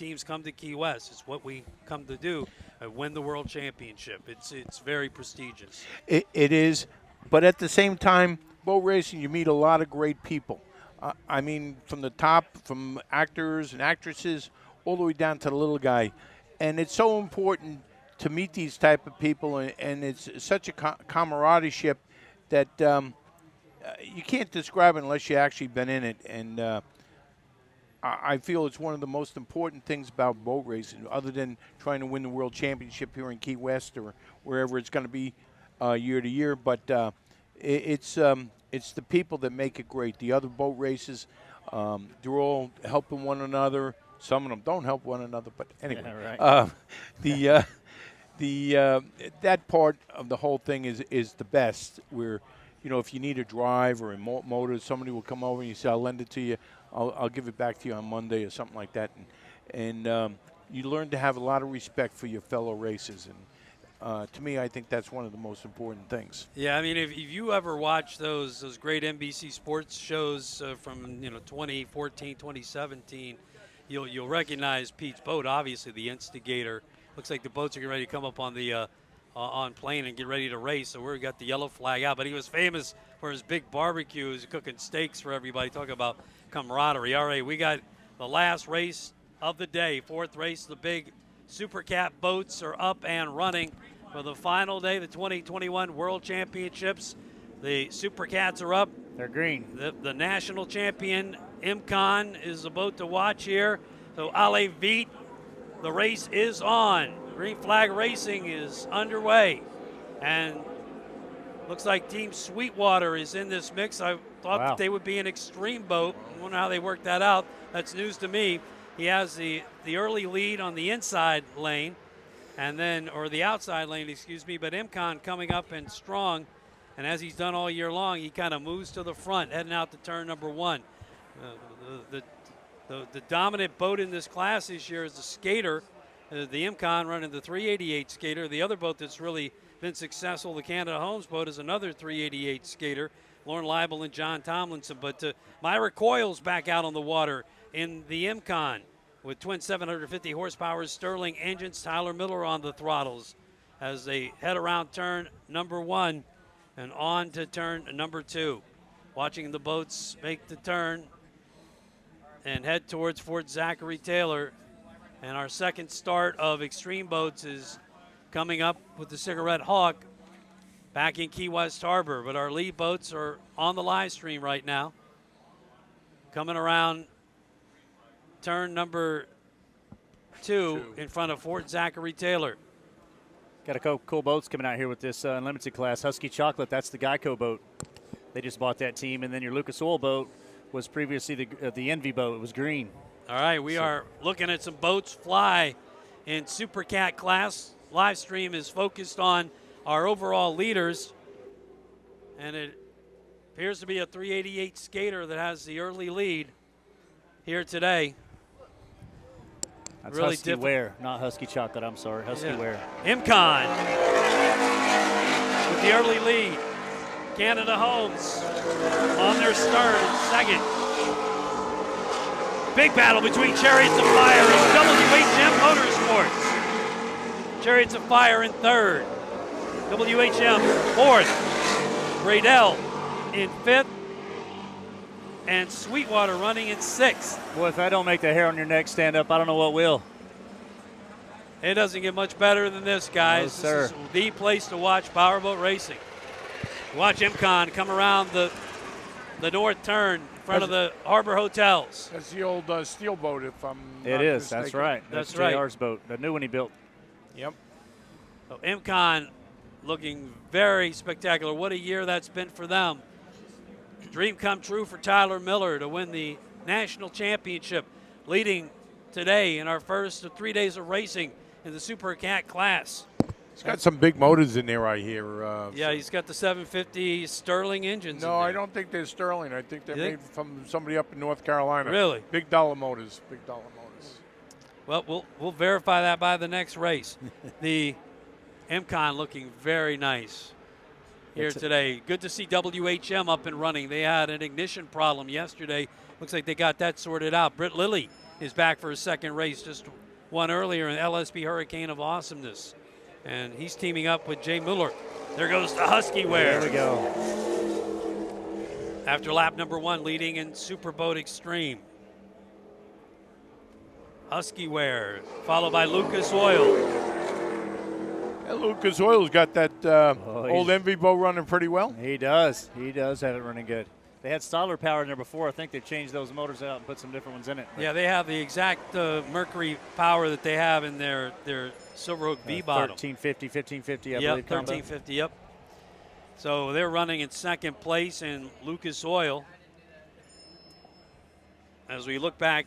teams come to Key West. It's what we come to do, win the World Championship. It's very prestigious. It is, but at the same time, boat racing, you meet a lot of great people. I mean, from the top, from actors and actresses, all the way down to the little guy. And it's so important to meet these type of people, and it's such a camaraderie that you can't describe it unless you actually been in it. And I feel it's one of the most important things about boat racing, other than trying to win the World Championship here in Key West or wherever it's going to be year to year. But it's the people that make it great. The other boat races, they're all helping one another. Some of them don't help one another, but anyway, Yeah, right. that part of the whole thing is the best. Where, if you need a drive or a motor, somebody will come over and you say, "I'll lend it to you. I'll give it back to you on Monday," or something like that. And you learn to have a lot of respect for your fellow racers. And to me, I think that's one of the most important things. Yeah, I mean, if you ever watch those great NBC sports shows from 2014, 2017, you'll recognize Pete's boat. Obviously, the instigator. Looks like the boats are getting ready to come up on the on plane and get ready to race. So we've got the yellow flag out. But he was famous for his big barbecues, cooking steaks for everybody. Talk about camaraderie. All right, we got the last race of the day, fourth race. The big Super Cat boats are up and running for the final day, the 2021 World Championships. The Super Cats are up. They're green. The national champion, Imcon, is the boat to watch here. So Ale Vite, the race is on. Green flag racing is underway. And looks like Team Sweetwater is in this mix. I thought that they would be an extreme boat. I wonder how they worked that out. That's news to me. He has the early lead on the inside lane, or the outside lane, excuse me. But Imcon coming up and strong. And as he's done all year long, he kind of moves to the front, heading out to turn number one. The dominant boat in this class this year is the Skater, the Imcon running the 388 Skater. The other boat that's really been successful, the Canada Homes boat, is another 388 Skater, Lauren Leibel and John Tomlinson. But Myra Coyle's back out on the water in the Imcon with twin 750 horsepower Sterling engines. Tyler Miller on the throttles as they head around turn number one and on to turn number two. Watching the boats make the turn and head towards Fort Zachary Taylor. And our second start of Extreme Boats is coming up with the Cigarette Hawk back in Key West Harbor. But our lead boats are on the live stream right now. Coming around turn number two in front of Fort Zachary Taylor. Got a couple cool boats coming out here with this unlimited class. Husky Chocolate, that's the Geico boat. They just bought that team. And then your Lucas Oil boat was previously the Envy boat. It was green. All right, we are looking at some boats fly in Super Cat class. Live stream is focused on our overall leaders. And it appears to be a 388 Skater that has the early lead here today. That's really Husky Ware, not Husky Chocolate. I'm sorry, Husky Ware. Imcon with the early lead. Canada Homes on their stern in second. Big battle between Chariots of Fire and WHM Motorsports. Chariots of Fire in third. WHM fourth. Bradell in fifth. And Sweetwater running in sixth. Boy, if that don't make the hair on your neck stand up, I don't know what will. It doesn't get much better than this, guys. No, sir. This is the place to watch powerboat racing. Watch Imcon come around the north turn in front of the Harbor Hotels. That's the old steel boat, if I'm It not is. mistaken. That's right. That's JR's right. boat, the new one he built. Yep. So Imcon looking very spectacular. What a year that's been for them. Dream come true for Tyler Miller to win the national championship, leading today in our first 3 days of racing in the Super Cat class. He's got some big motors in there, I hear. Yeah, he's got the 750 Sterling engines. No, I don't think they're Sterling. I think they're made from somebody up in North Carolina. Really? Big dollar motors. Big dollar motors. Well, we'll verify that by the next race. The Imcon looking very nice here today. Good to see WHM up and running. They had an ignition problem yesterday. Looks like they got that sorted out. Britt Lilly is back for his second race, just one earlier in LSP Hurricane of Awesomeness. And he's teaming up with Jay Mueller. There goes the Husky Ware. There we go. After lap number 1, leading in Superboat Extreme. Husky Ware, followed by Lucas Oil. And Lucas Oil's got that old Envy boat running pretty well. He does. He does have it running good. They had Stoddler power in there before. I think they've changed those motors out and put some different ones in it. Yeah, they have the exact Mercury power that they have in their Silverhook V-bottom. 1350, 1550, I Yep, believe. combo. 1350, yep. So they're running in second place in Lucas Oil. As we look back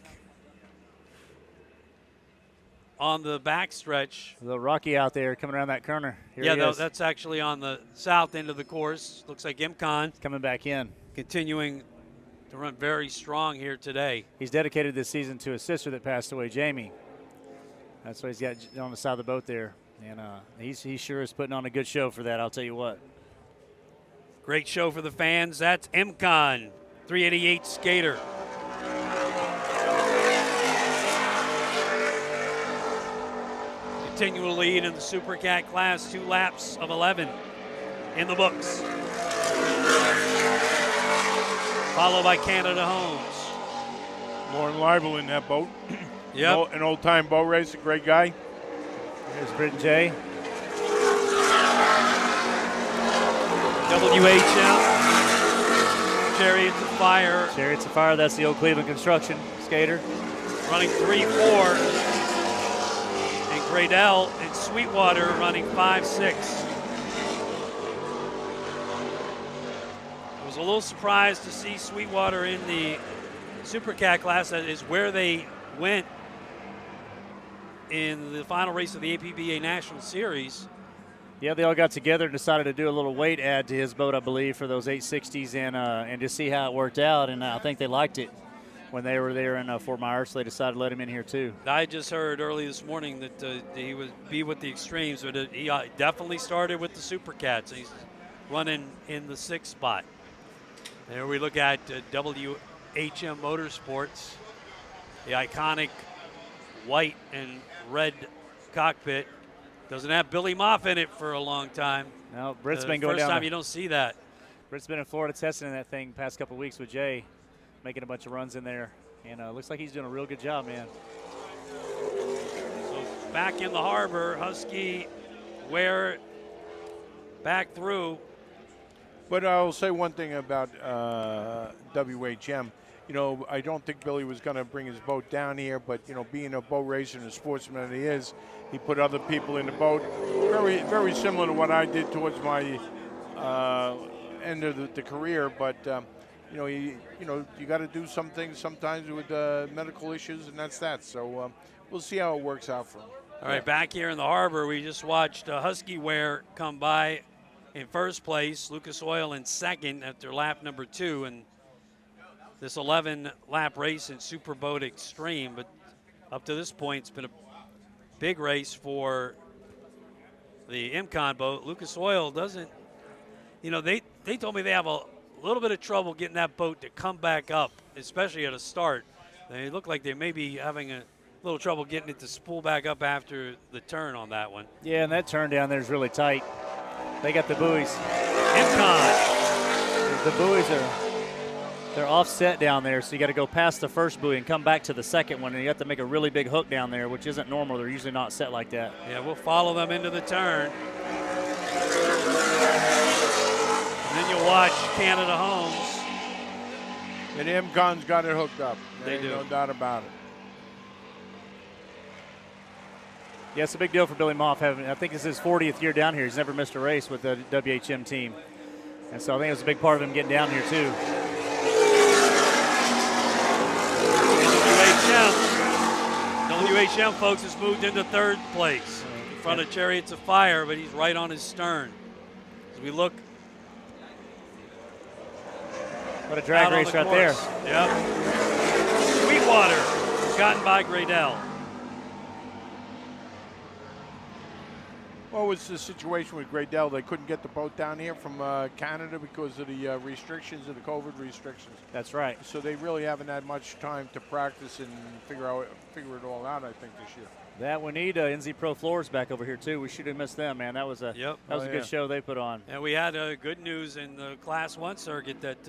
on the backstretch. A little rocky out there coming around that corner. Here Yeah, he is. that's actually on the south end of the course. Looks like Imcon coming back in. Continuing to run very strong here today. He's dedicated this season to his sister that passed away, Jamie. That's what he's got on the side of the boat there. And he sure is putting on a good show for that, I'll tell you what. Great show for the fans. That's Imcon, 388 skater. Continue to lead in the Super Cat class, 2 laps of 11 in the books. Followed by Canada Homes. Lauren Leibel in that boat. Yep. An old-time boat race, a great guy. Here's Britton J. WHM. Chariots of Fire. Chariots of Fire, that's the old Cleveland Construction skater. Running 3-4. And Gradell and Sweetwater running 5-6. I was a little surprised to see Sweetwater in the Super Cat class. That is where they went in the final race of the APBA National Series. Yeah, they all got together and decided to do a little weight add to his boat, I believe, for those 860s and just see how it worked out. And I think they liked it when they were there in Fort Myers, so they decided to let him in here too. I just heard early this morning that he would be with the Extremes, but he definitely started with the Super Cats. He's running in the 6th spot. There we look at WHM Motorsports, the iconic white and red cockpit. Doesn't have Billy Moff in it for a long time. No, Britt's been going down. First time you don't see that. Britt's been in Florida testing that thing past couple weeks with Jay, making a bunch of runs in there. And looks like he's doing a real good job, man. So back in the harbor, Husky Ware back through. But I'll say one thing about WHM. You know, I don't think Billy was going to bring his boat down here, but, you know, being a boat racer and a sportsman that he is, he put other people in the boat. Very, very similar to what I did towards my end of the career. But, you got to do some things sometimes with medical issues, and that's that. So we'll see how it works out for him. All right, back here in the harbor, we just watched Husky Ware come by in first place, Lucas Oil in second after lap number 2, and this 11-lap race in Superboat Extreme. But up to this point, it's been a big race for the Imcon boat. Lucas Oil doesn't, they told me they have a little bit of trouble getting that boat to come back up, especially at a start. They look like they may be having a little trouble getting it to spool back up after the turn on that one. Yeah, and that turn down there is really tight. They got the buoys. Imcon. The buoys they're offset down there, so you got to go past the first buoy and come back to the second one, and you have to make a really big hook down there, which isn't normal. They're usually not set like that. Yeah, we'll follow them into the turn. And then you'll watch Canada Homes. And Imcon's got it hooked up. They do. No doubt about it. Yeah, it's a big deal for Billy Moff. I think it's his 40th year down here. He's never missed a race with the WHM team. And so I think it was a big part of him getting down here, too. WHM, folks, has moved into 3rd place in front of Chariots of Fire, but he's right on his stern. As we look. What a drag race right there. Yep. Sweetwater gotten by Gradell. What was the situation with Graydell? They couldn't get the boat down here from Canada because of the restrictions and the COVID restrictions. That's right. So they really haven't had much time to practice and figure it all out, I think, this year. That we need NZ Pro Floors back over here too. We should have missed them, man. That was a a good show they put on. And we had good news in the Class 1 circuit that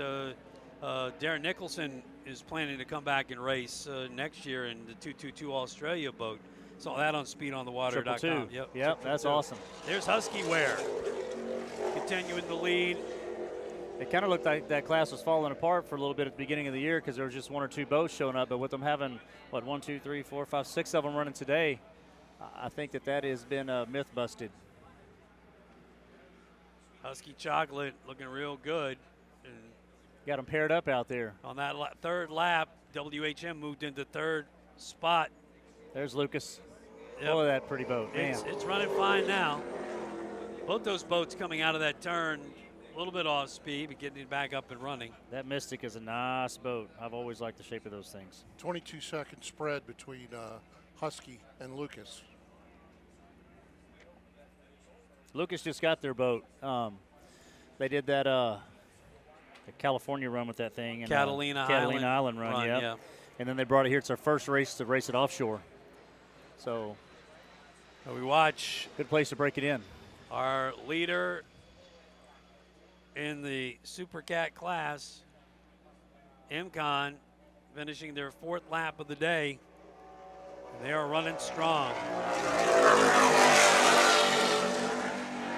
Darren Nicholson is planning to come back and race next year in the 222 Australia boat. Saw that on speedonthewater.com. Yep, that's awesome. There's Husky Ware continuing the lead. It kind of looked like that class was falling apart for a little bit at the beginning of the year because there was just 1 or 2 boats showing up. But with them having, 1, 2, 3, 4, 5, 6 of them running today, I think that has been myth busted. Husky Chocolate looking real good. And got them paired up out there. On that third lap, WHM moved into third spot. There's Lucas. Yep. Look at that pretty boat. It's running fine now. Both those boats coming out of that turn, a little bit off speed, but getting it back up and running. That Mystic is a nice boat. I've always liked the shape of those things. 22-second spread between Husky and Lucas. Lucas just got their boat. They did that the California run with that thing. And, Catalina Island run, yeah. And then they brought it here. It's our first race to race it offshore. So we watch. Good place to break it in. Our leader in the Super Cat class, MCon, finishing their 4th lap of the day. They are running strong.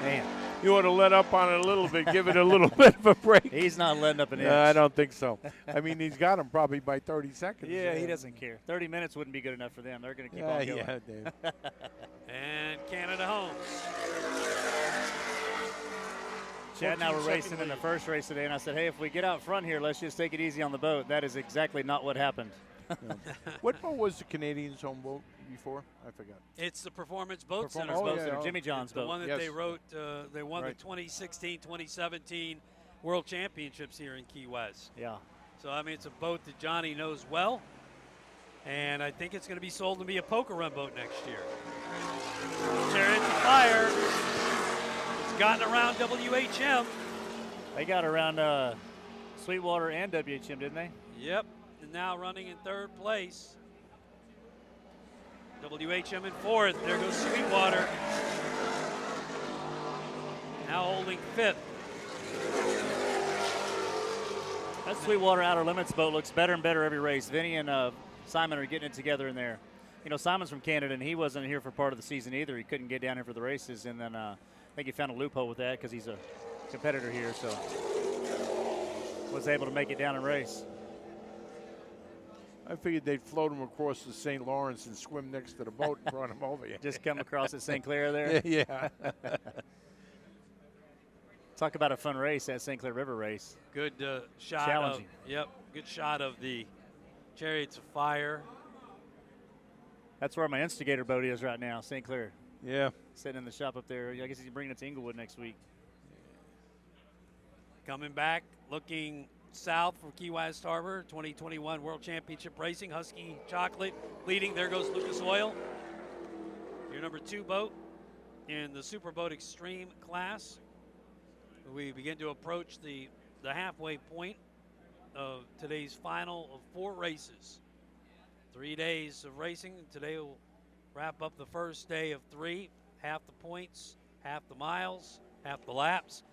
Man. You ought to let up on it a little bit, give it a little bit of a break. He's not letting up an inch. I don't think so. I mean, he's got him probably by 30 seconds. Yeah, he doesn't care. 30 minutes wouldn't be good enough for them. They're going to keep on going. Yeah, Dave. And Canada Homes. Chad and I were racing in the first race today, and I said, hey, if we get out front here, let's just take it easy on the boat. That is exactly not what happened. What boat was the Canadians' home boat before? I forgot. It's the Performance Boat Center. Jimmy John's boat. The one that they wrote. They won the 2016, 2017 World Championships here in Key West. Yeah. So, I mean, it's a boat that Johnny knows well. And I think it's going to be sold to be a poker run boat next year. Chariot to Fire. It's gotten around WHM. They got around Sweetwater and WHM, didn't they? Yep. And now running in 3rd place. WHM in 4th. There goes Sweetwater. Now holding 5th. That Sweetwater Outer Limits boat looks better and better every race. Vinny and Simon are getting it together in there. You know, Simon's from Canada, and he wasn't here for part of the season either. He couldn't get down here for the races, and then I think he found a loophole with that because he's a competitor here, so was able to make it down and race. I figured they'd float him across the St. Lawrence and swim next to the boat and brought him over here. Just come across at St. Clair there? Yeah. Talk about a fun race, that St. Clair River race. Good shot. Challenging. Good shot of the Chariots of Fire. That's where my instigator boat is right now, St. Clair. Yeah. Sitting in the shop up there. I guess he's bringing it to Inglewood next week. Coming back, looking south from Key West Harbor, 2021 World Championship Racing. Husky Chocolate leading. There goes Lucas Oil. Your number 2 boat in the Superboat Extreme class. We begin to approach the halfway point of today's final of 4 races. 3 days of racing. Today will wrap up the first day of 3. Half the points, half the miles, half the laps.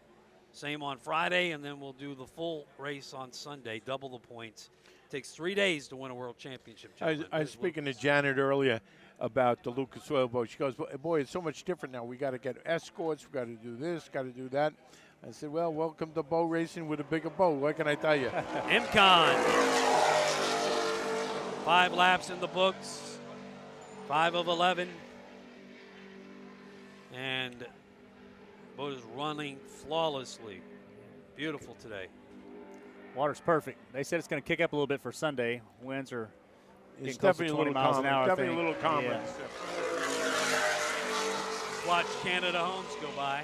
Same on Friday, and then we'll do the full race on Sunday, double the points. It takes 3 days to win a world championship. I was speaking to Janet earlier about the Lucas Oil boat. She goes, boy, it's so much different now. We got to get escorts. We got to do this, got to do that. I said, well, welcome to boat racing with a bigger boat. What can I tell you? MCon. 5 laps in the books. 5 of 11. And boat is running flawlessly. Beautiful today. Water's perfect. They said it's going to kick up a little bit for Sunday. Winds are It's close to definitely 20 miles an hour. Definitely a little calmer. Yeah. Watch Canada Homes go by.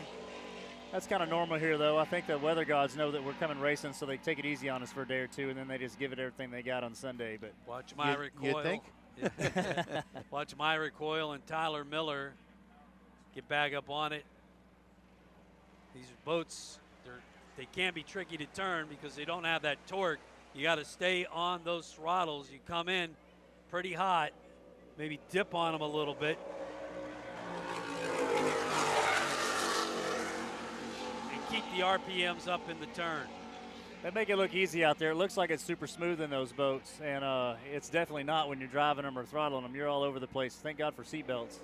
That's kind of normal here, though. I think the weather gods know that we're coming racing, so they take it easy on us for a day or two, and then they just give it everything they got on Sunday. But watch my recoil. You think? Watch my recoil and Tyler Miller get back up on it. These boats, they can be tricky to turn because they don't have that torque. You got to stay on those throttles. You come in pretty hot, maybe dip on them a little bit. And keep the RPMs up in the turn. They make it look easy out there. It looks like it's super smooth in those boats, and it's definitely not when you're driving them or throttling them. You're all over the place. Thank God for seatbelts.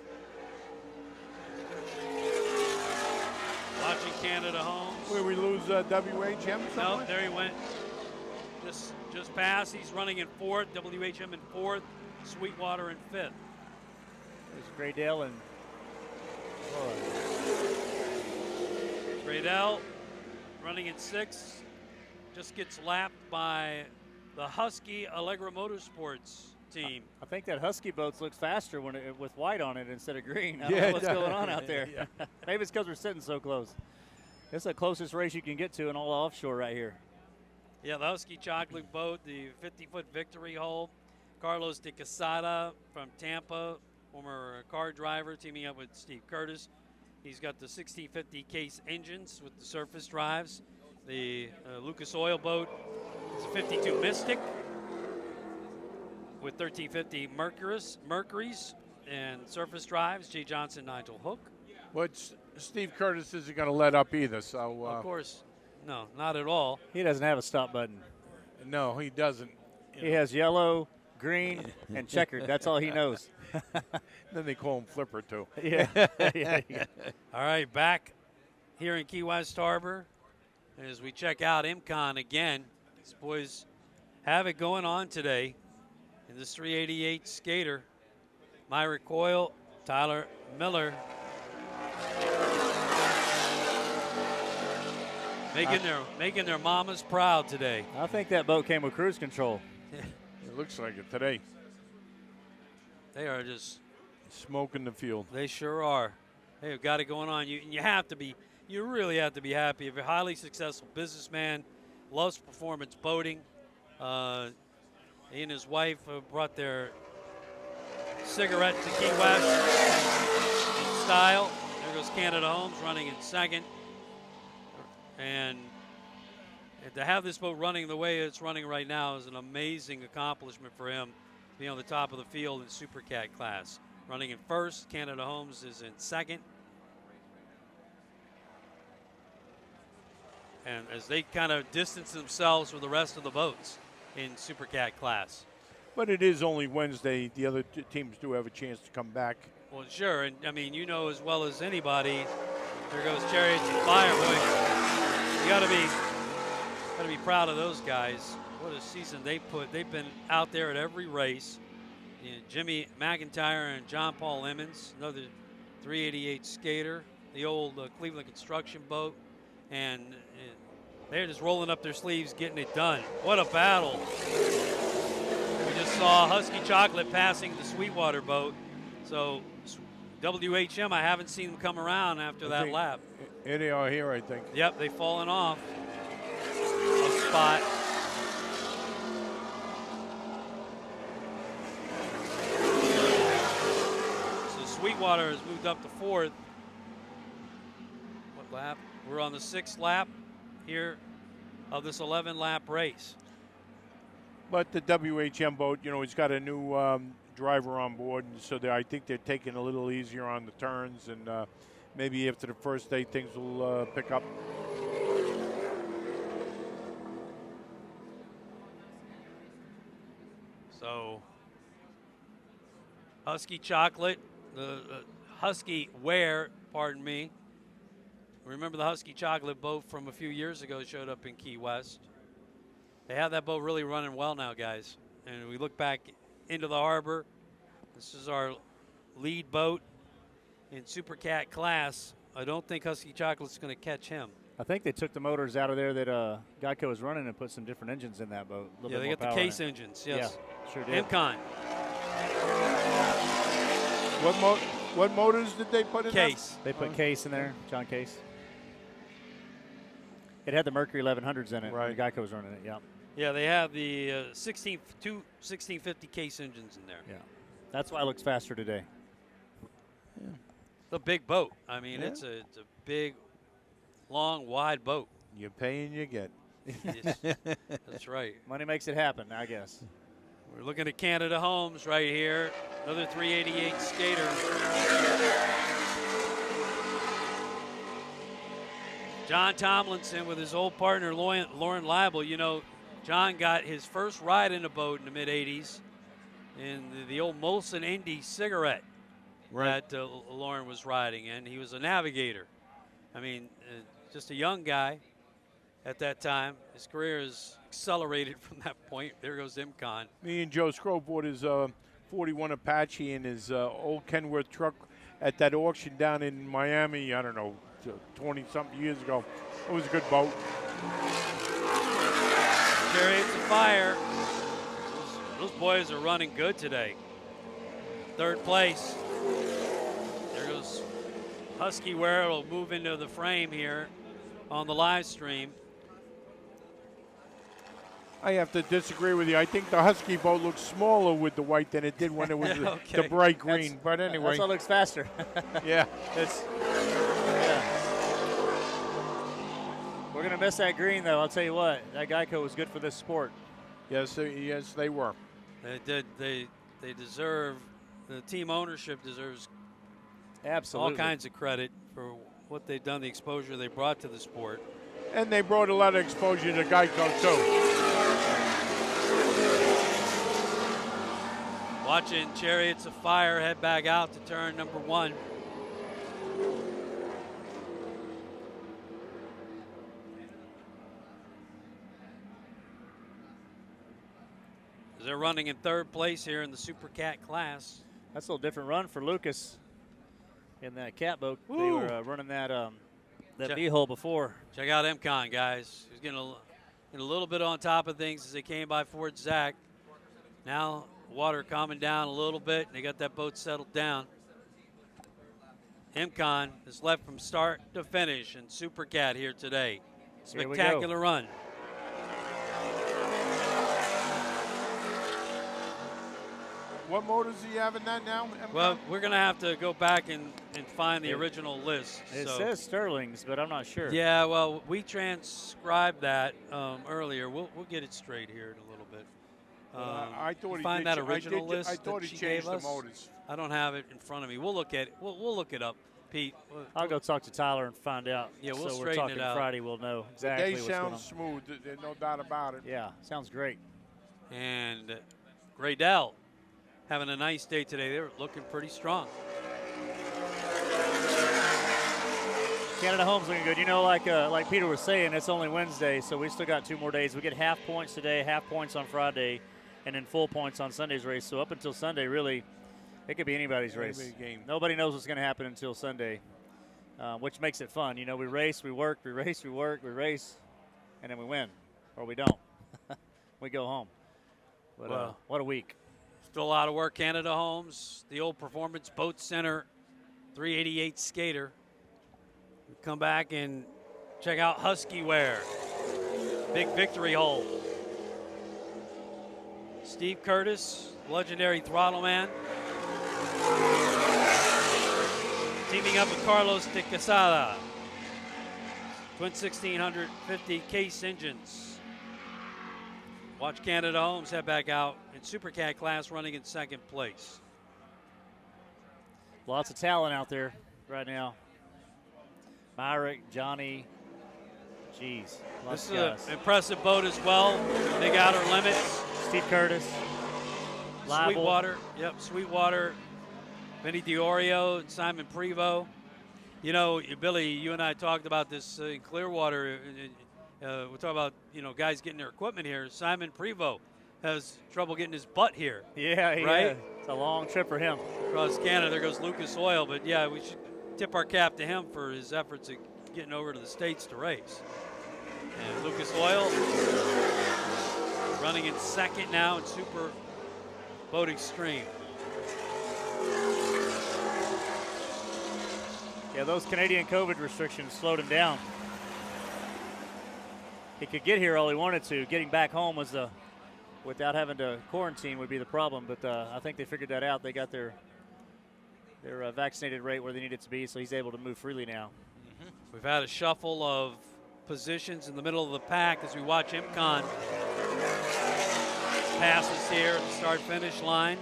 Watching Canada Homes. Where we lose WHM? No, there he went. Just past. He's running in fourth. WHM in fourth. Sweetwater in fifth. There's Graydale and Graydale running in sixth. Just gets lapped by the Husky Allegra Motorsports team. I think that Husky boat looks faster when with white on it instead of green. I Yeah, don't know it what's does. going on out there. Yeah. Maybe it's because we're sitting so close. It's the closest race you can get to in all offshore right here. Yeah, the Husky Chocolate boat, the 50-foot victory hull. Carlos de Quesada from Tampa, former car driver, teaming up with Steve Curtis. He's got the 1650 case engines with the surface drives. The Lucas Oil boat is a 52 Mystic with 1350 Mercuries and surface drives. Jay Johnson, Nigel Hook. But Steve Curtis isn't going to let up either. So Of course, no, not at all. He doesn't have a stop button. no, he doesn't. He has yellow, green, and checkered. That's all he knows. Then they call him Flipper too. Yeah. Yeah. All right, back here in Key West Harbor as we check out IMCON again. These boys have it going on today in this 388 skater. Myrick Coyle, Tyler Miller. Making their mamas proud today. I think that boat came with cruise control. It looks like it today. They are just, Smoking the field. they sure are. They've got it going on. You really have to be happy. If you're a highly successful businessman, loves performance boating, he and his wife brought their cigarette to Key West in style. There goes Canada Homes running in second. And to have this boat running the way it's running right now is an amazing accomplishment for him, being on the top of the field in Super Cat class. Running in first, Canada Homes is in second. And as they kind of distance themselves from the rest of the boats in Super Cat class. But it is only Wednesday. The other teams do have a chance to come back. Well, sure, and I mean, you know as well as anybody, there goes Chariots and Fire. Boy, you gotta be proud of those guys. What a season they put. They've been out there at every race. You know, Jimmy McIntyre and John Paul Emmons, another 388 skater, the old Cleveland construction boat, and they're just rolling up their sleeves, getting it done. What a battle. We just saw Husky Chocolate passing the Sweetwater boat. So WHM, I haven't seen them come around after that lap. Here they are here, I think. Yep, they've fallen off a spot. So Sweetwater has moved up to fourth. What lap? We're on the sixth lap here of this 11-lap race. But the WHM boat, you know, he's got a new driver on board, and so I think they're taking a little easier on the turns, and maybe after the first day things will pick up. So Husky Chocolate, the Husky Wear, pardon me. Remember the Husky Chocolate boat from a few years ago showed up in Key West. They have that boat really running well now, guys. And we look back into the harbor. This is our lead boat in Super Cat class. I don't think Husky Chocolate's going to catch him. I think they took the motors out of there that Geico was running and put some different engines in that boat. Yeah, they got the case engines, yes. Yeah, sure did. IMCON. What motors did they put in Case. They put Case in there, John Case. It had the Mercury 1100s in it. Right. Geico was running it, yeah. Yeah, they have the 1650 case engines in there. Yeah. That's why it looks faster today. a big boat. I mean, Yeah. it's a big, long, wide boat. You pay and you get. Yes, that's right. Money makes it happen, I guess. We're looking at Canada Homes right here. Another 388 skater. John Tomlinson with his old partner Lauren Leibel. You know, John got his first ride in a boat in the mid-'80s in the old Molson Indy cigarette that Lauren was riding in. He was a navigator. I mean, just a young guy at that time. His career has accelerated from that point. There goes Imcon. Me and Joe Scrow bought his 41 Apache and his old Kenworth truck at that auction down in Miami, I don't know, 20-something years ago. It was a good boat. Chariots of Fire. Those boys are running good today. Third place. There goes Husky Ware. It'll move into the frame here on the live stream. I have to disagree with you. I think the Husky boat looks smaller with the white than it did when it was Okay. the bright green. But anyway, That's what looks faster. yeah. We're going to miss that green, though. I'll tell you what, that Geico was good for this sport. Yes, they were. They did. They deserve. The team ownership deserves Absolutely. all kinds of credit for what they've done, the exposure they brought to the sport. And they brought a lot of exposure to Geico, too. Watching Chariots of Fire head back out to turn number 1. They're running in third place here in the Super Cat class. That's a little different run for Lucas in that cat boat. Woo. They were running that Check- V-hole before. Check out MCon, guys. He's getting a little bit on top of things as they came by Fort Zach. Now water calming down a little bit, and they got that boat settled down. MCon is left from start to finish in Super Cat here today. Here we go. Spectacular run. What motors do you have in that now? Well, we're going to have to go back and find the It- original list. It so. says Sterling's, but I'm not sure. Yeah, well, we transcribed that earlier. We'll get it straight here in a little bit. I thought he find did that ch- original I did, list I thought that he she changed gave the us. motors. I don't have it in front of me. We'll look at it. We'll look it up, Pete. I'll go talk to Tyler and find out. Yeah, we'll so we're straighten talking it out. Friday. We'll know exactly They what's going sound on. smooth. There's no doubt about it. Yeah, sounds great. And Graydell having a nice day today. They're looking pretty strong. Canada Home's looking good. You know, like Peter was saying, it's only Wednesday, so we still got 2 more days. We get half points today, half points on Friday, and then full points on Sunday's race. So up until Sunday, really, it could be anybody's race. Any game. Nobody knows what's going to happen until Sunday, which makes it fun. You know, we race, we work, we race, we work, we race, and then we win, or we don't. We go home. But Wow. what a week. Still a lot of work. Canada Homes, the old Performance Boat Center 388 skater. We come back and check out Husky Ware. Big victory hole. Steve Curtis, legendary throttleman. Teaming up with Carlos de Quesada. Twin 1650 case engines. Watch Canada Homes head back out in Super Cat class running in second place. Lots of talent out there right now. Myrick, Johnny, geez, lots This of is guys. an impressive boat as well. Big outer limits. Steve Curtis, Leibel. Sweetwater. Yep, Sweetwater. Vinny Diorio and Simon Prevost. You know, Billy, you and I talked about this in Clearwater. We're talking about, guys getting their equipment here. Simon Prevost has trouble getting his butt here Yeah, Right? It's a long trip for him. across Canada. There goes Lucas Oil. But, yeah, we should tip our cap to him for his efforts at getting over to the States to race. And Lucas Oil running in second now in Super Boat Extreme. Yeah, those Canadian COVID restrictions slowed him down. He could get here all he wanted to. Getting back home was without having to quarantine would be the problem. But I think they figured that out. They got their their vaccinated rate where they need it to be, so he's able to move freely now. We've had a shuffle of positions in the middle of the pack as we watch Imcon passes here at the start-finish line.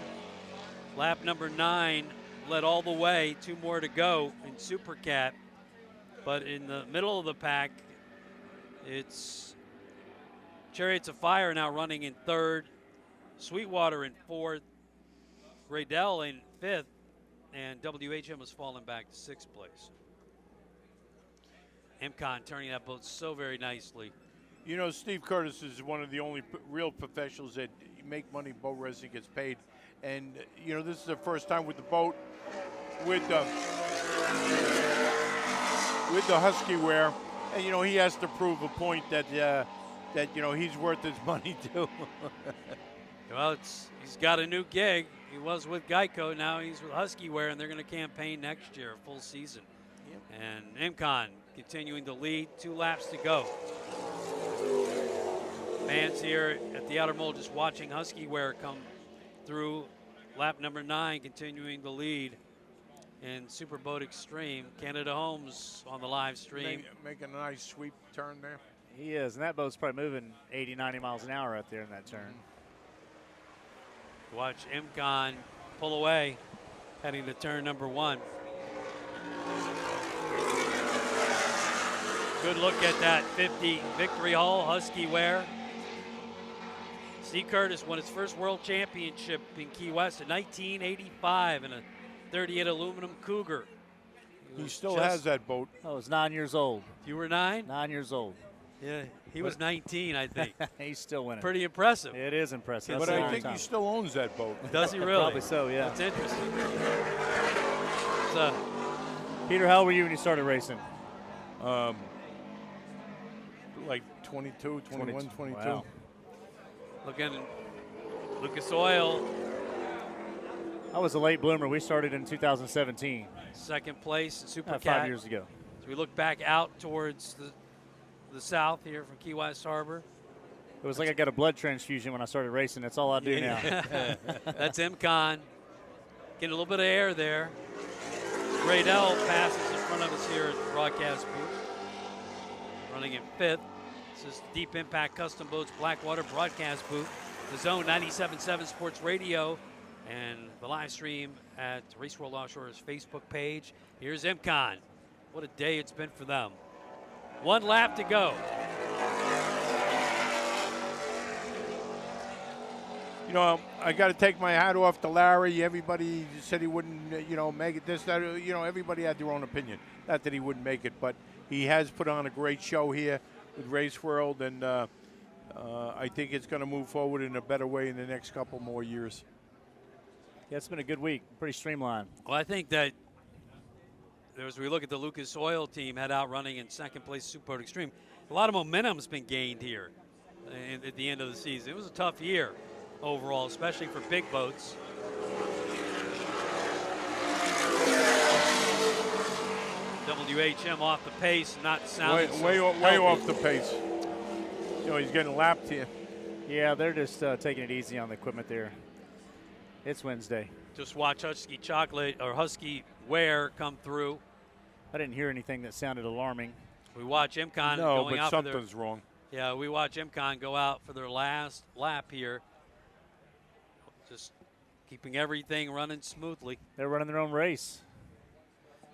Lap number 9 led all the way, 2 more to go in Super Cat. But in the middle of the pack, it's Chariots of Fire now running in 3rd, Sweetwater in 4th, Graydell in 5th, and WHM has fallen back to 6th place. Imcon turning that boat so very nicely. You know, Steve Curtis is one of the only real professionals that make money boat racing, gets paid. And, you know, this is the first time with the boat, with the Husky wear. And, you know, he has to prove a point that, you know, he's worth his money too. Well, he's got a new gig. He was with Geico, now he's with Husky Wear, and they're going to campaign next year, full season. Yep. And Imcon continuing to lead, 2 laps to go. Fans here at the outer mold just watching Husky Wear come through. Lap number 9 continuing the lead in Superboat Extreme. Canada Homes on the live stream. Making a nice sweep turn there. He is, and that boat's probably moving 80, 90 miles an hour out there in that turn. Watch Imcon pull away, heading to turn number 1. Good look at that 50 Victory Hull Husky Wear. Steve Curtis won his first world championship in Key West in 1985 in a 38 aluminum Cougar. He still has that boat. I was 9 years old. You were 9? 9 years old. Yeah, he was 19, I think. He's still winning. Pretty impressive. It is impressive. But That's a I long think time. he still owns that boat. Does he really? Probably so, yeah. That's interesting. So, Peter, how old were you when you started racing? Like 22, 21, 22. Wow. looking Lucas Oil, I was a late bloomer. We started in 2017. second place in Super 5 Cat. years ago. As we look back out towards the south here from Key West Harbor. It was like I got a blood transfusion when I started racing. That's all I do now. That's Imcon. Getting a little bit of air there. Graydell passes in front of us here at the broadcast booth. Running in 5th. This is Deep Impact Custom Boats Blackwater broadcast booth. The Zone 97.7 Sports Radio and the live stream at Race World Offshore's Facebook page. Here's Imcon. What a day it's been for them. 1 lap to go. You know, I got to take my hat off to Larry. Everybody said he wouldn't, you know, make it this, that. You know, everybody had their own opinion. Not that he wouldn't make it, but he has put on a great show here with Race World, and I think it's going to move forward in a better way in the next couple more years. Yeah, it's been a good week. Pretty streamlined. Well, I think that as we look at the Lucas Oil team head out running in second place Superboat Extreme, a lot of momentum's been gained here at the end of the season. It was a tough year overall, especially for big boats. WHM off the pace, not sounding Way healthy. off the pace. You know, he's getting lapped here. Yeah, they're just taking it easy on the equipment there. It's Wednesday. Just watch Husky Chocolate or Husky Wear come through. I didn't hear anything that sounded alarming. We watch Imcon No, going but out for their, something's wrong. yeah, we watch Imcon go out for their last lap here. Just keeping everything running smoothly. They're running their own race.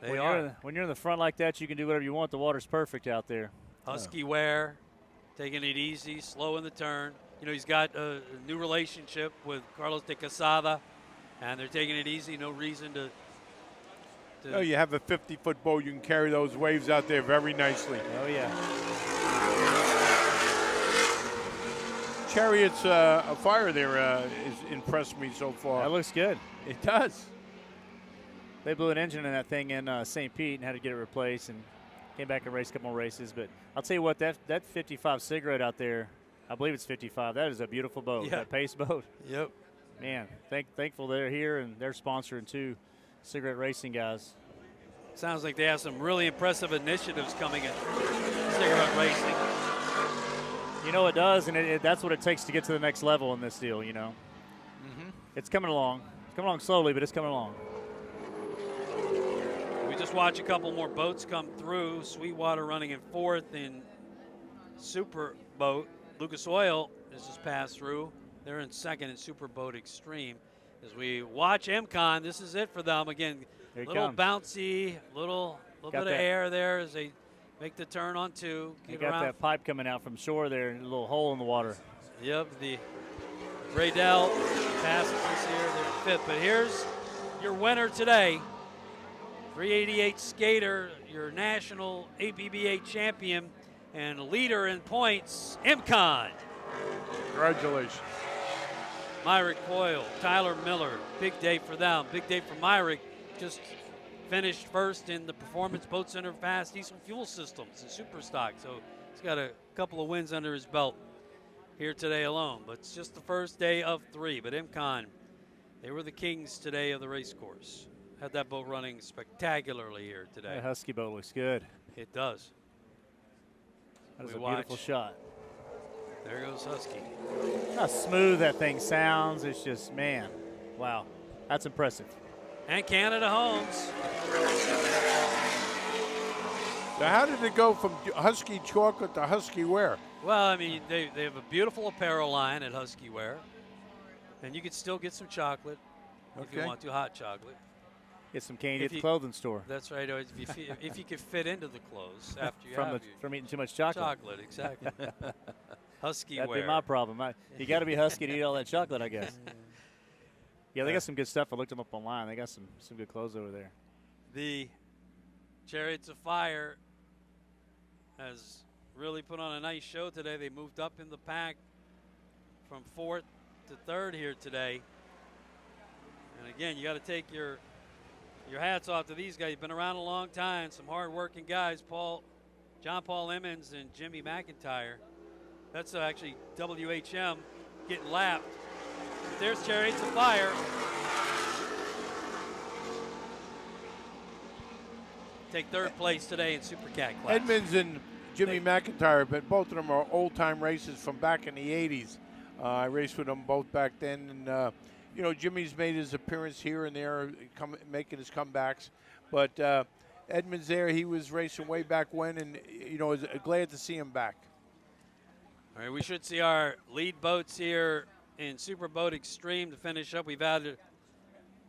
They when are. When you're in the front like that, you can do whatever you want. The water's perfect out there. Husky Wear, taking it easy, slow in the turn. You know, he's got a new relationship with Carlos de Quesada, and they're taking it easy. No reason to You know, you have a 50-foot boat. You can carry those waves out there very nicely. Oh, yeah. Chariot's a fire there has impressed me so far. That looks good. It does. They blew an engine in that thing in St. Pete and had to get it replaced and came back and raced a couple more races. But I'll tell you what, that 55 cigarette out there, I believe it's 55. That is a beautiful boat, Yeah. that pace boat. Yep. Man, thankful they're here and they're sponsoring two cigarette racing guys. Sounds like they have some really impressive initiatives coming in cigarette racing. You know it does, and that's what it takes to get to the next level in this deal, you know. It's coming along. It's coming along slowly, but it's coming along. just watch a couple more boats come through. Sweetwater running in 4th in Super Boat. Lucas Oil has just passed through. They're in 2nd in Super Boat Extreme. As we watch MCON, this is it for them. Again, Here he little comes. bouncy, little Got bit of that. air there as they make the turn on 2. They Get got around. that pipe coming out from shore there, a little hole in the water. Yep, the Braydell passes us here. They're 5th. But here's your winner today. 388 skater, your national APBA champion and leader in points, MCON. Congratulations. Myrick Coyle, Tyler Miller, big day for them. Big day for Myrick, just finished 1st in the Performance Boat Center Fast Diesel Fuel Systems in Super Stock. So he's got a couple of wins under his belt here today alone. But it's just the first day of 3. But MCON, they were the kings today of the race course. Had that boat running spectacularly here today. That Husky boat looks good. It does. That is We a beautiful watch. shot. There goes Husky. How smooth that thing sounds. It's just, man, wow. That's impressive. And Canada Homes. Now, how did it go from Husky chocolate to Husky wear? Well, I mean, they have a beautiful apparel line at Husky Wear. And you can still get some chocolate if you Okay. want to, hot chocolate. Get some candy If at the you- clothing store. That's right. If you could fit into the clothes after you From have from eating too much chocolate. chocolate, exactly. Husky That'd Wear. be my problem. You got to be husky to eat all that chocolate, I guess. Yeah, they got some good stuff. I looked them up online. They got some good clothes over there. The Chariots of Fire has really put on a nice show today. They moved up in the pack from 4th to 3rd here today. And again, you got to take your hats off to these guys. You've been around a long time. Some hard-working guys. John Paul Emmons and Jimmy McIntyre. That's actually WHM getting lapped. But there's Chariots of Fire. Take 3rd place today in Super Cat class. Edmonds and Jimmy McIntyre, but both of them are old-time races from back in the 80s. I raced with them both back then, and you know, Jimmy's made his appearance here and there, making his comebacks. But Edmonds there, he was racing way back when, and you know, is glad to see him back. All right, we should see our lead boats here in Super Boat Extreme to finish up. We've had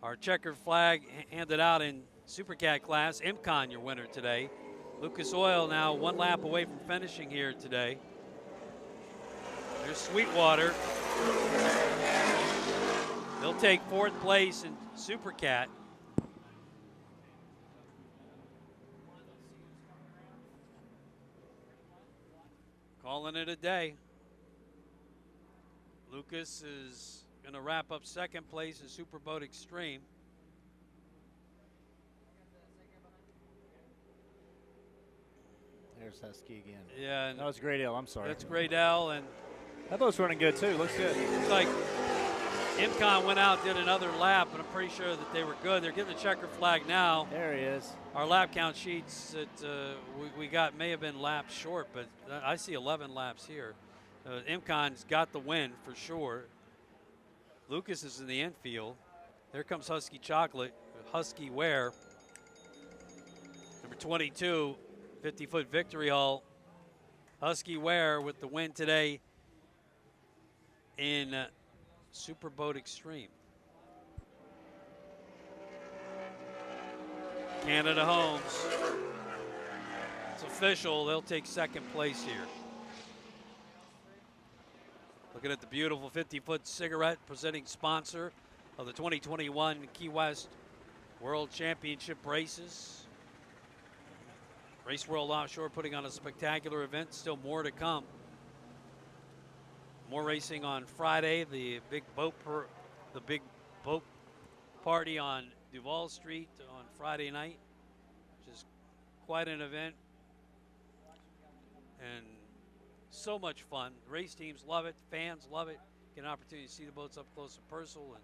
our checkered flag handed out in Super Cat class. MCON, your winner today. Lucas Oil now 1 lap away from finishing here today. There's Sweetwater. They'll take 4th place in Super Cat. Calling it a day. Lucas is going to wrap up 2nd place in Super Boat Extreme. There's Husky again. Yeah, and That was Great Ale. I'm sorry. that's Graydell, and That boat's running good, too. Looks good. looks like MCON went out, did another lap, and I'm pretty sure that they were good. They're getting the checker flag now. There he is. Our lap count sheets that we got may have been laps short, but I see 11 laps here. MCON's got the win for sure. Lucas is in the infield. There comes Husky Chocolate, Husky Wear. Number 22, 50-foot Victory Hull. Husky Wear with the win today in Super Boat Extreme. Canada Homes. It's official. They'll take 2nd place here. Looking at the beautiful 50-foot cigarette, presenting sponsor of the 2021 Key West World Championship races. Race World Offshore putting on a spectacular event. Still more to come. More racing on Friday. The big boat party on Duval Street on Friday night, which is quite an event and so much fun. Race teams love it, fans love it. Get an opportunity to see the boats up close and personal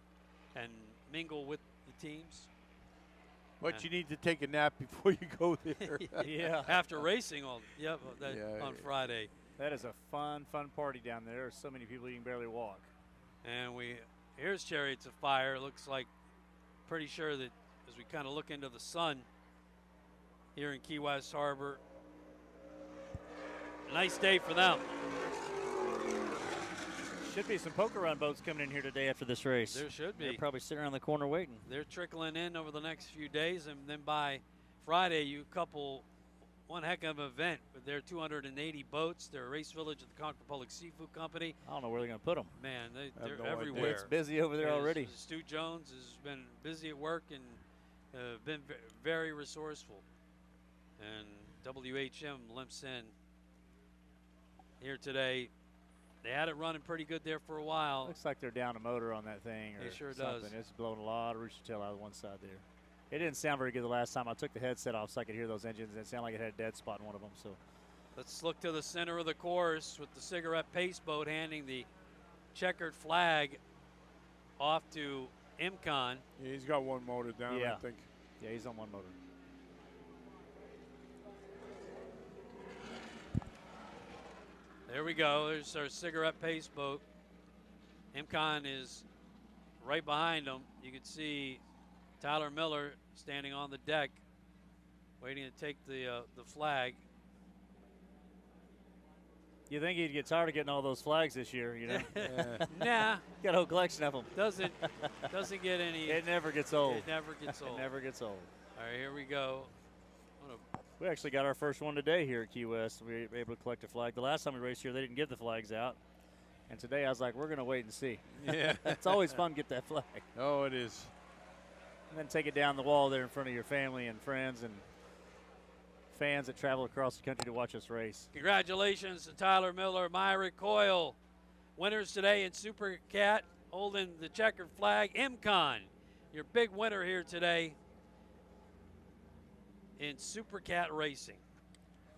and mingle with the teams. But you need to take a nap before you go there. Yeah. After racing on Friday. That is a fun party down there. There's so many people you can barely walk. And here's Chariots of Fire. Looks like pretty sure that as we kind of look into the sun, here in Key West Harbor. Nice day for them. Should be some poker run boats coming in here today after this race. There should be. They're probably sitting around the corner waiting. They're trickling in over the next few days, and then by Friday, you couple one heck of an event with their 280 boats. They're a race village at the Concord Public Seafood Company. I don't know where they're going to put them. Man, they're no everywhere. idea. It's busy over there already. Stu Jones has been busy at work and been very resourceful. And WHM limps in here today. They had it running pretty good there for a while. Looks like they're down a motor on that thing or It sure something. does. It's blowing a lot of rooster tail out of one side there. It didn't sound very good the last time. I took the headset off so I could hear those engines. It sounded like it had a dead spot in one of them. So Let's look to the center of the course with the cigarette pace boat handing the checkered flag off to Imcon. Yeah, he's got one motor down, Yeah. I think. yeah, he's on one motor. There we go. There's our cigarette pace boat. Imcon is right behind him. You can see Tyler Miller standing on the deck, waiting to take the flag. You think he'd get tired of getting all those flags this year, you know? Nah, Got a whole collection of them. doesn't get any. It never gets old. It never gets old. It never gets old. All right, here we go. What a- We actually got our first one today here at Key West. We were able to collect a flag. The last time we raced here, they didn't give the flags out. And today I was like, we're going to wait and see. Yeah. It's always fun to get that flag. Oh, it is. And then take it down the wall there in front of your family and friends and fans that travel across the country to watch us race. Congratulations to Tyler Miller, Myra Coyle. Winners today in Super Cat, holding the checkered flag. Imcon, your big winner here today in Super Cat racing.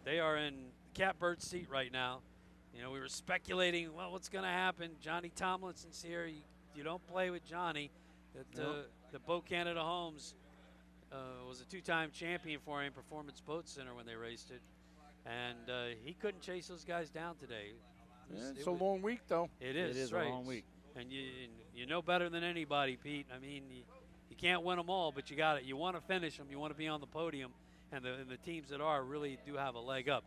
They are in catbird seat right now. You know, we were speculating, well, what's going to happen? Johnny Tomlinson's here. You don't play with Johnny. The Boat Canada Homes was a two-time champion for him, Performance Boat Center, when they raced it. And he couldn't chase those guys down today. Yeah, it's a long week, though. It is, It is right. a long week. And you know better than anybody, Pete. I mean, you can't win them all, but you got it. You want to finish them. You want to be on the podium. And the teams that are really do have a leg up.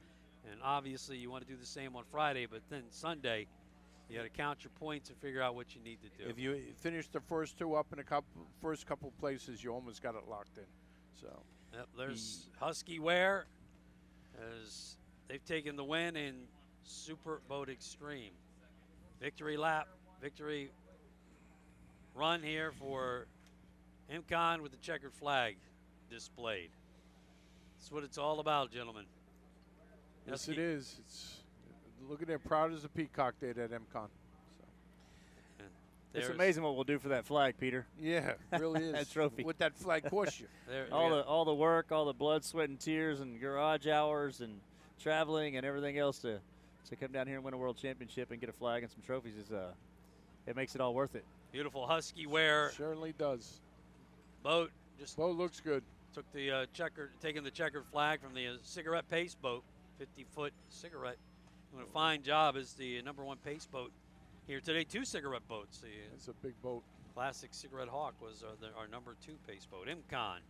And obviously you want to do the same on Friday, but then Sunday you got to count your points and figure out what you need to do. If you finish the first two up in first couple places, you almost got it locked in. So Yep, there's Husky Ware as they've taken the win in Super Boat Extreme. Victory lap, victory run here for Imcon with the checkered flag displayed. That's what it's all about, gentlemen. yes, Husky- it is. It's look at it, proud as a peacock did at MCon. So It's There's- amazing what we'll do for that flag, Peter. yeah, it really is. That trophy. What that flag cost you. All the work, all the blood, sweat, and tears, and garage hours, and traveling, and everything else to come down here and win a world championship and get a flag and some trophies is it makes it all worth it. Beautiful Husky Ware Certainly does. boat just Boat looks good. took the taking the checkered flag from the cigarette pace boat, 50-foot cigarette. Doing a fine job as the number one pace boat here today. Two cigarette boats. The It's a big boat. classic Cigarette Hawk was our number two pace boat. Imcon